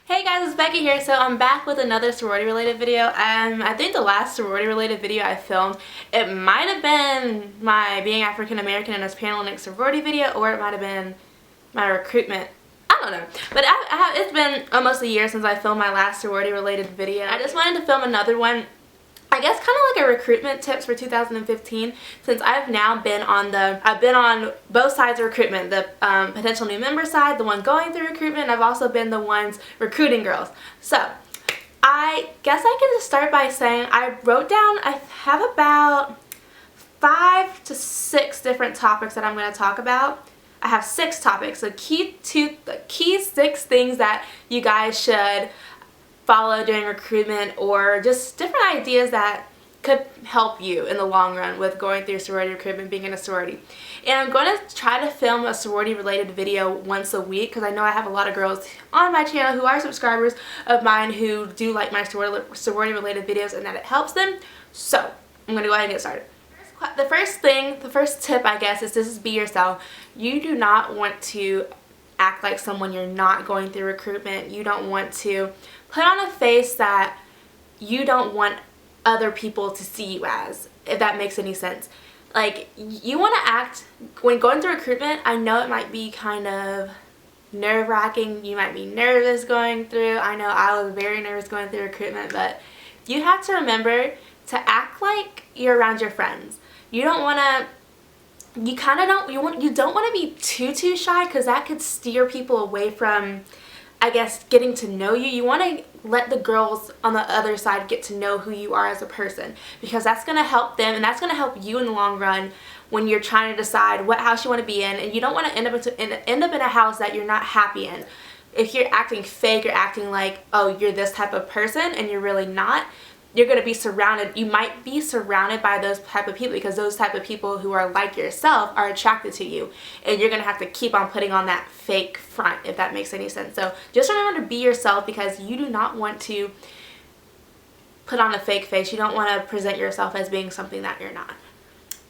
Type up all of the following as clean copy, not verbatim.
Hey guys, it's Becca here. So I'm back with another sorority related video. I think the last sorority related video I filmed, it might have been my being African American in a Panhellenic sorority video, or it might have been my recruitment. I don't know. But it's been almost a year since I filmed my last sorority related video. I just wanted to film another one, I guess kind of like a recruitment tips for 2015, since I've now been on both sides of recruitment, the potential new member side, the one going through recruitment, and I've also been the ones recruiting girls. So I guess I can just start by saying I wrote down, I have about 5 to 6 different topics that I'm going to talk about. I have 6 topics, so key 6 things that you guys should follow during recruitment, or just different ideas that could help you in the long run with going through sorority recruitment, being in a sorority. And I'm going to try to film a sorority related video once a week, because I know I have a lot of girls on my channel who are subscribers of mine who do like my sorority related videos and that it helps them. So I'm going to go ahead and get started. The first tip I guess is just be yourself. You do not want to act like someone you're not going through recruitment. You don't want to put on a face that you don't want other people to see you as, if that makes any sense. Like, you want to act, when going through recruitment, I know it might be kind of nerve-wracking, you might be nervous going through. I know I was very nervous going through recruitment, but you have to remember to act like you're around your friends. You don't want to you don't want to be too shy, because that could steer people away from, I guess, getting to know you. You want to let the girls on the other side get to know who you are as a person, because that's going to help them and that's going to help you in the long run when you're trying to decide what house you want to be in, and you don't want to end up in a house that you're not happy in. If you're acting fake or acting like, oh, you're this type of person and you're really not, you're going to be surrounded, you might be surrounded by those type of people, because those type of people who are like yourself are attracted to you, and you're going to have to keep on putting on that fake front, if that makes any sense. So just remember to be yourself, because you do not want to put on a fake face. You don't want to present yourself as being something that you're not.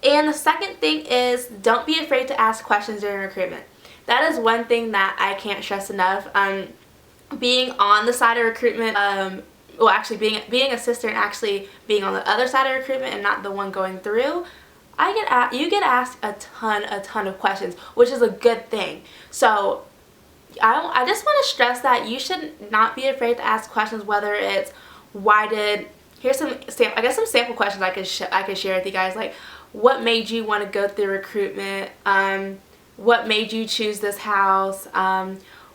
And the second thing is, don't be afraid to ask questions during recruitment. That is one thing that I can't stress enough. Being on the side of recruitment, well, actually being a sister and actually being on the other side of recruitment and not the one going through, you get asked a ton of questions, which is a good thing. So I just want to stress that you should not be afraid to ask questions, whether it's here's some sample questions I could share with you guys, like what made you want to go through recruitment, what made you choose this house,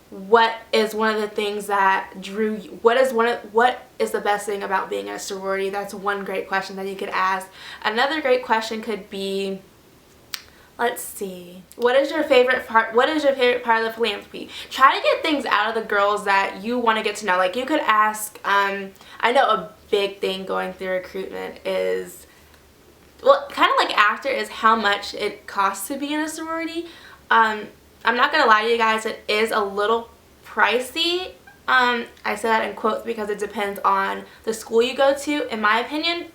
what is one of the things that drew you? What is the best thing about being in a sorority? That's one great question that you could ask. Another great question could be, let's see, what is your favorite part of the philanthropy? Try to get things out of the girls that you want to get to know. Like, you could ask, I know a big thing going through recruitment is, well, kind of like after, is how much it costs to be in a sorority. I'm not going to lie to you guys, it is a little pricey. I say that in quotes because it depends on the school you go to, in my opinion.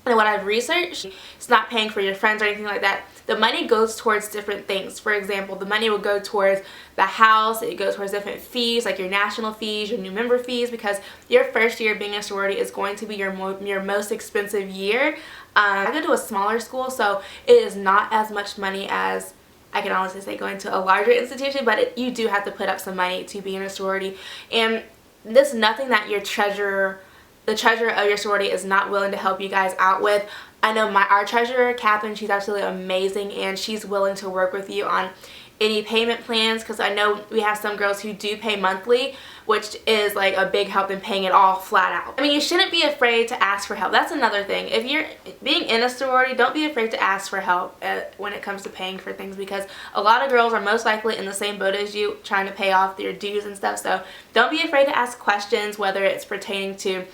And what I've researched, it's not paying for your friends or anything like that. The money goes towards different things. For example, the money will go towards the house, it goes towards different fees, like your national fees, your new member fees, because your first year being a sorority is going to be your most expensive year. I go to a smaller school, so it is not as much money as, I can honestly say, going to a larger institution, but you do have to put up some money to be in a sorority. And this is nothing that the treasurer of your sorority is not willing to help you guys out with. I know our treasurer, Catherine, she's absolutely amazing, and she's willing to work with you on any payment plans, because I know we have some girls who do pay monthly, which is like a big help in paying it all flat out. I mean, you shouldn't be afraid to ask for help. That's another thing. If you're being in a sorority, don't be afraid to ask for help when it comes to paying for things, because a lot of girls are most likely in the same boat as you, trying to pay off their dues and stuff. So don't be afraid to ask questions, whether it's pertaining to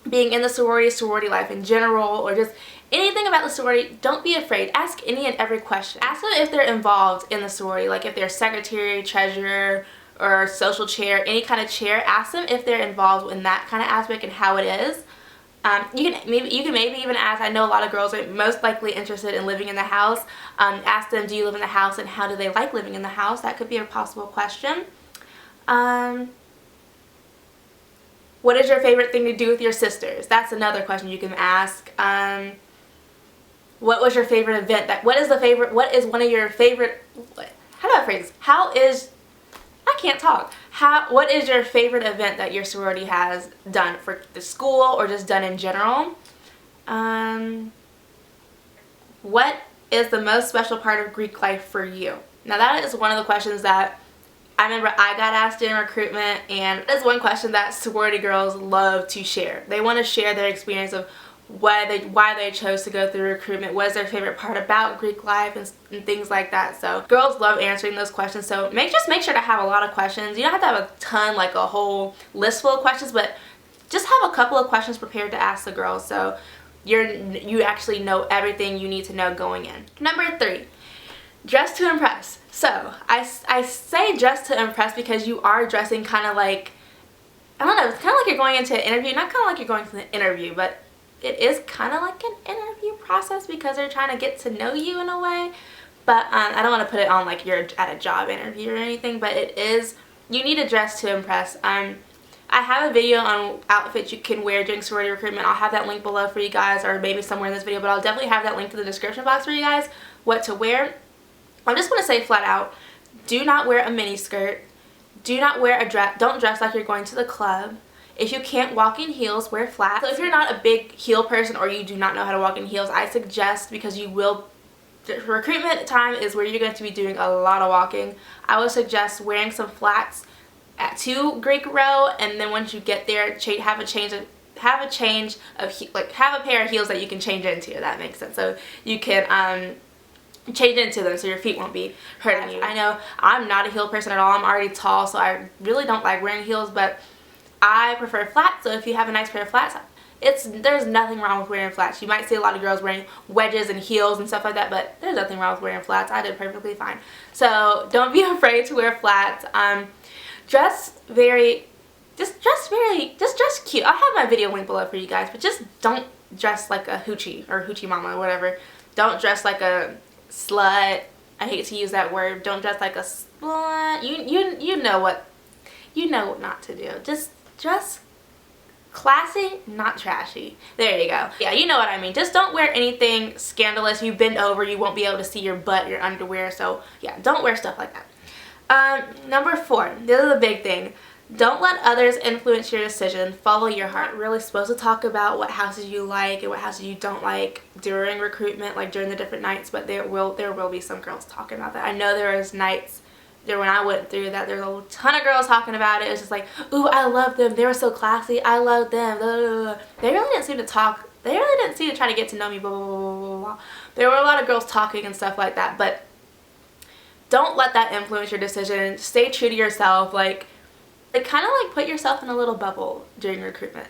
being in the sorority life in general, or just anything about the sorority. Don't be afraid. Ask any and every question. Ask them if they're involved in the sorority, like if they're secretary, treasurer, or social chair, any kind of chair. Ask them if they're involved in that kind of aspect and how it is. You can maybe even ask, I know a lot of girls are most likely interested in living in the house. Ask them, do you live in the house, and how do they like living in the house? That could be a possible question. What is your favorite thing to do with your sisters? That's another question you can ask. What was your favorite event? What is one of your favorite, how do I phrase? I can't talk. What is your favorite event that your sorority has done for the school or just done in general? What is the most special part of Greek life for you? Now that is one of the questions that I remember I got asked in recruitment, and it's one question that sorority girls love to share. They want to share their experience of why they chose to go through recruitment, what is their favorite part about Greek life, and things like that. So girls love answering those questions, so just make sure to have a lot of questions. You don't have to have a ton, like a whole list full of questions, but just have a couple of questions prepared to ask the girls so you actually know everything you need to know going in. Number 3, dress to impress. So I say dress to impress because you are dressing kind of like, I don't know, it's kind of like you're going into an interview, not kind of like you're going to an interview, but it is kind of like an interview process because they're trying to get to know you in a way. But I don't want to put it on like you're at a job interview or anything, but you need to dress to impress. I have a video on outfits you can wear during sorority recruitment. I'll have that link below for you guys, or maybe somewhere in this video, but I'll definitely have that link in the description box for you guys, what to wear. I just want to say flat out, do not wear a mini skirt. Do not wear a dress. Don't dress like you're going to the club. If you can't walk in heels, wear flats. So if you're not a big heel person or you do not know how to walk in heels, I suggest, because recruitment time is where you're going to be doing a lot of walking, I would suggest wearing some flats to Greek row, and then once you get there, have a pair of heels that you can change into, if that makes sense. So you can change into them so your feet won't be hurting you. I know I'm not a heel person at all. I'm already tall, so I really don't like wearing heels, but I prefer flats. So if you have a nice pair of flats, there's nothing wrong with wearing flats. You might see a lot of girls wearing wedges and heels and stuff like that, but there's nothing wrong with wearing flats. I did perfectly fine. So don't be afraid to wear flats. Just dress cute. I'll have my video link below for you guys, but just don't dress like a hoochie or hoochie mama or whatever. Don't dress like a slut. I hate to use that word. Don't dress like a slut. You know what not to do. Just dress classy, not trashy. There you go. Yeah, you know what I mean. Just don't wear anything scandalous. You bend over, you won't be able to see your butt, your underwear. So yeah, don't wear stuff like that. Number 4, this is a big thing. Don't let others influence your decision. Follow your heart. You're really supposed to talk about what houses you like and what houses you don't like during recruitment, like during the different nights, but there will be some girls talking about that. I know there was nights there when I went through that there's a ton of girls talking about it. It's just like, ooh, I love them. They were so classy. I love them. Blah, blah, blah. They really didn't seem to talk. They really didn't seem to try to get to know me. Blah, blah, blah, blah, blah. There were a lot of girls talking and stuff like that, but don't let that influence your decision. Stay true to yourself. Like kind of like put yourself in a little bubble during recruitment.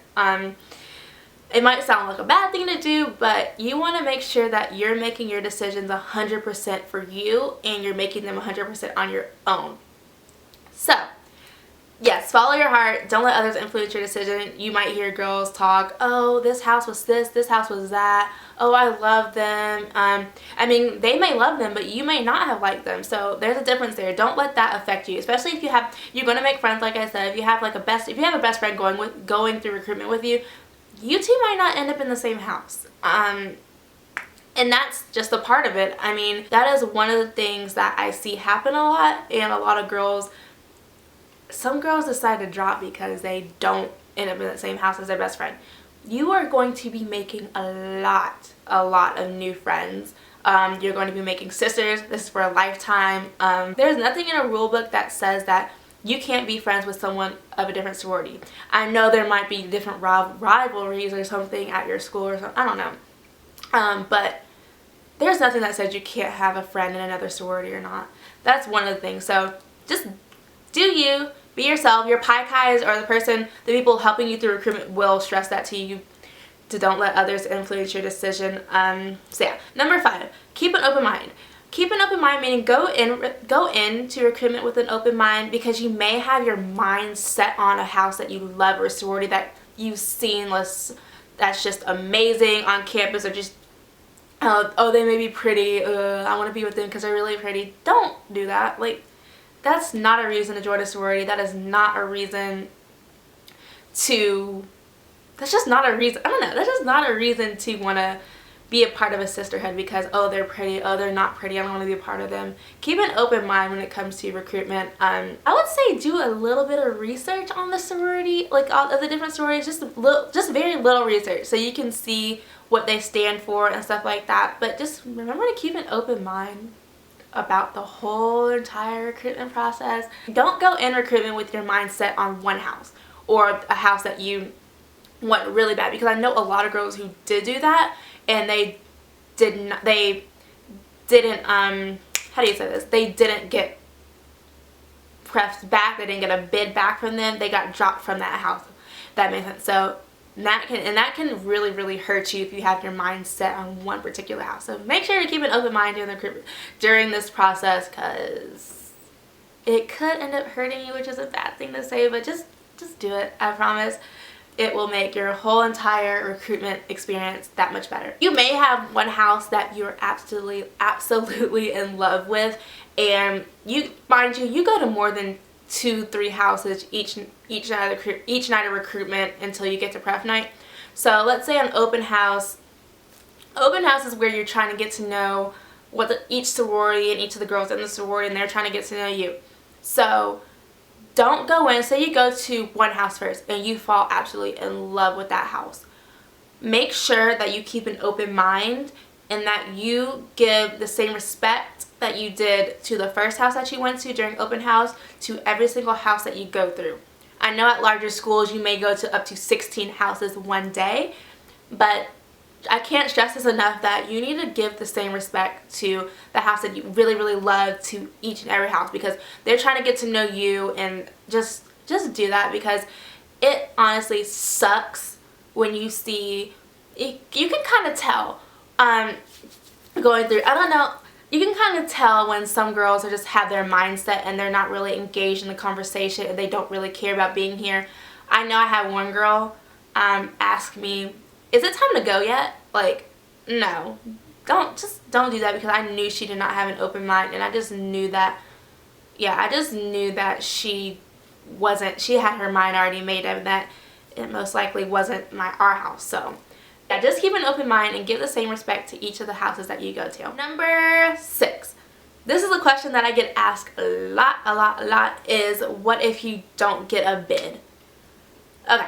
It might sound like a bad thing to do, but you want to make sure that you're making your decisions 100% for you and you're making them 100% on your own. So yes, follow your heart. Don't let others influence your decision. You might hear girls talk, oh, this house was this house was that. Oh, I love them. I mean, they may love them, but you may not have liked them. So there's a difference there. Don't let that affect you, especially if you're going to make friends. Like I said, if you have a best friend going through recruitment with you, you two might not end up in the same house. And that's just a part of it. I mean, that is one of the things that I see happen a lot, and a lot of girls, some girls decide to drop because they don't end up in the same house as their best friend. You are going to be making a lot of new friends. You're going to be making sisters. This is for a lifetime. There's nothing in a rule book that says that you can't be friends with someone of a different sorority. I know there might be different rivalries or something at your school or something. I don't know. But there's nothing that says you can't have a friend in another sorority or not. That's one of the things. So just do you. Be yourself. Your pie guys or the people helping you through recruitment will stress that to you, to don't let others influence your decision. So yeah. Number 5, keep an open mind. Keep an open mind meaning go into recruitment with an open mind, because you may have your mind set on a house that you love or a sorority that you've seen that's just amazing on campus, or just oh, they may be pretty, I want to be with them because they're really pretty. Don't do that. Like, that's not a reason to join a sorority. That is not a reason that's just not a reason, I don't know, that's just not a reason to want to be a part of a sisterhood because, oh, they're pretty, oh, they're not pretty, I don't want to be a part of them. Keep an open mind when it comes to recruitment. I would say do a little bit of research on the sorority, like all of the different sororities, just very little research so you can see what they stand for and stuff like that. But just remember to keep an open mind about the whole entire recruitment process. Don't go in recruitment with your mindset on one house or a house that you want really bad, because I know a lot of girls who did do that and they didn't how do you say this, they didn't get prefs back, they didn't get a bid back from them, they got dropped from that house. That makes sense. So that can really hurt you if you have your mind set on one particular house. So make sure you keep an open mind during this process, because it could end up hurting you, which is a bad thing to say, but just do it. I promise it will make your whole entire recruitment experience that much better. You may have one house that you're absolutely in love with, and you go to more than 2-3 houses each night of recruitment until you get to pref night. So let's say an open house is where you're trying to get to know each sorority and each of the girls in the sorority, and they're trying to get to know you. So don't go in, say you go to one house first and you fall absolutely in love with that house. Make sure that you keep an open mind and that you give the same respect that you did to the first house that you went to during open house to every single house that you go through. I know at larger schools you may go to up to 16 houses one day, but I can't stress this enough that you need to give the same respect to the house that you really love to each and every house, because they're trying to get to know you, and just do that, because it honestly sucks when you see it. You can kind of tell going through, I don't know, you can kind of tell when some girls are just have their mindset and they're not really engaged in the conversation and they don't really care about being here. I know I had one girl ask me, is it time to go yet? Like, no, don't do that, because I knew she did not have an open mind, and I just knew that, she had her mind already made up that it most likely wasn't our house. So yeah, just keep an open mind and give the same respect to each of the houses that you go to. Number 6. This is a question that I get asked a lot, is what if you don't get a bid? Okay.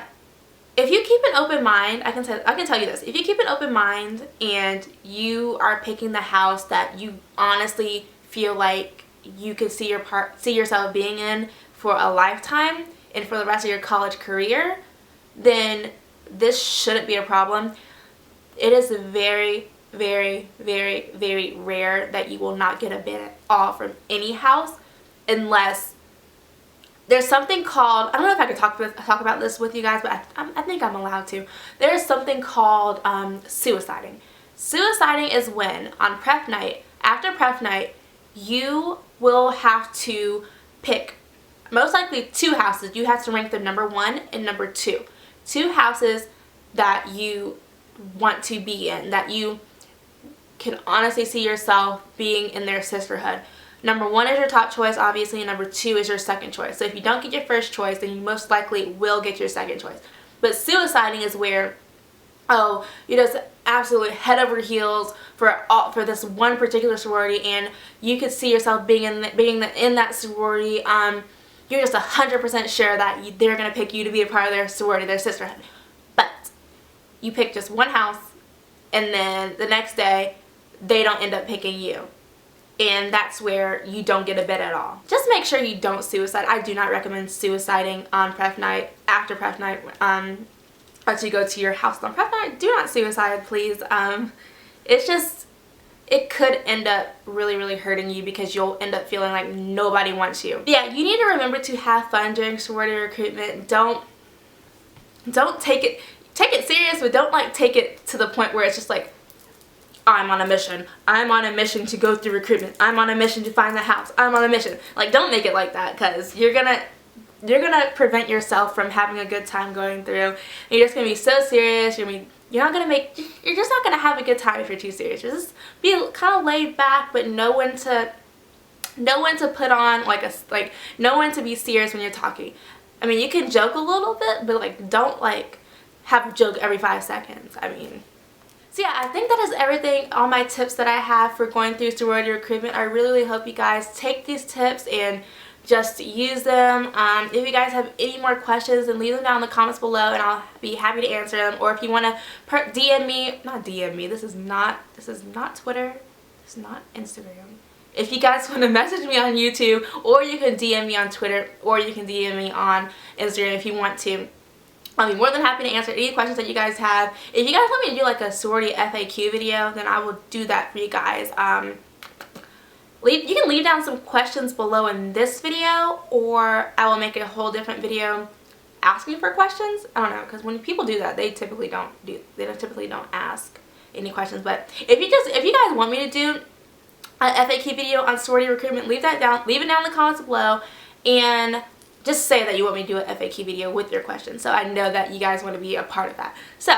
If you keep an open mind, I can tell you this. If you keep an open mind and you are picking the house that you honestly feel like you could see yourself being in for a lifetime and for the rest of your college career, then this shouldn't be a problem. It is very rare that you will not get a bid at all from any house, unless there's something called, I don't know if I could talk about this with you guys, but I think I'm allowed to. There's something called suiciding. Suiciding is when on pref night, after pref night, you will have to pick most likely 2 houses. You have to rank them number 1 and number 2. 2 houses that you want to be in, that you can honestly see yourself being in their sisterhood. Number 1 is your top choice, obviously, and number 2 is your second choice. So if you don't get your first choice, then you most likely will get your second choice. But suiciding is where, oh, you're just absolutely head over heels for this one particular sorority, and you could see yourself being in that sorority. You're just 100% sure that they're going to pick you to be a part of their sorority, their sisterhood. But you pick just one house, and then the next day, they don't end up picking you. And that's where you don't get a bid at all. Just make sure you don't suicide. I do not recommend suiciding on pref night, after pref night, as you go to your house on pref night. Do not suicide, please. It could end up really hurting you, because you'll end up feeling like nobody wants you. Yeah, you need to remember to have fun during sorority recruitment. Don't take it serious, but don't like take it to the point where it's just like, I'm on a mission. I'm on a mission to go through recruitment. I'm on a mission to find the house. I'm on a mission. Like, don't make it like that, because you're gonna prevent yourself from having a good time going through. And you're just gonna be so serious. You're just not gonna have a good time if you're too serious. Just be kind of laid back, but know when to put on know when to be serious when you're talking. I mean, you can joke a little bit, but like don't like have a joke every 5 seconds. I mean, so yeah, I think that is everything, all my tips that I have for going through sorority recruitment. I really hope you guys take these tips and just use them. If you guys have any more questions, then leave them down in the comments below and I'll be happy to answer them. Or if you want to DM me, not DM me, this is not Twitter, this is not Instagram. If you guys want to message me on YouTube, or you can DM me on Twitter, or you can DM me on Instagram if you want to. I'll be more than happy to answer any questions that you guys have. If you guys want me to do like a sorority FAQ video, then I will do that for you guys. You can leave down some questions below in this video, or I will make a whole different video asking for questions. I don't know, because when people do that, they typically don't ask any questions. But if you guys want me to do an FAQ video on sorority recruitment, leave it down in the comments below, and just say that you want me to do an FAQ video with your questions, so I know that you guys want to be a part of that. So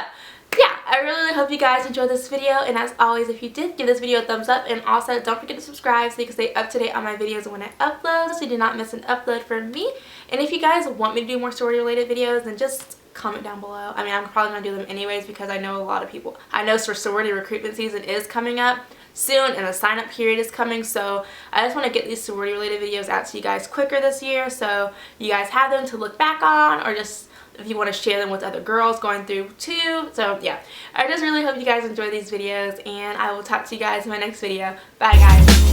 yeah, I really hope you guys enjoyed this video, and as always, if you did, give this video a thumbs up, and also don't forget to subscribe so you can stay up to date on my videos when I upload, so you do not miss an upload from me. And if you guys want me to do more sorority related videos, then just comment down below. I mean, I'm probably going to do them anyways because I know a lot of people. I know sorority recruitment season is coming up soon and the sign up period is coming, so I just want to get these sorority related videos out to you guys quicker this year so you guys have them to look back on, or just if you want to share them with other girls going through too. So yeah, I just really hope you guys enjoy these videos, and I will talk to you guys in my next video. Bye guys.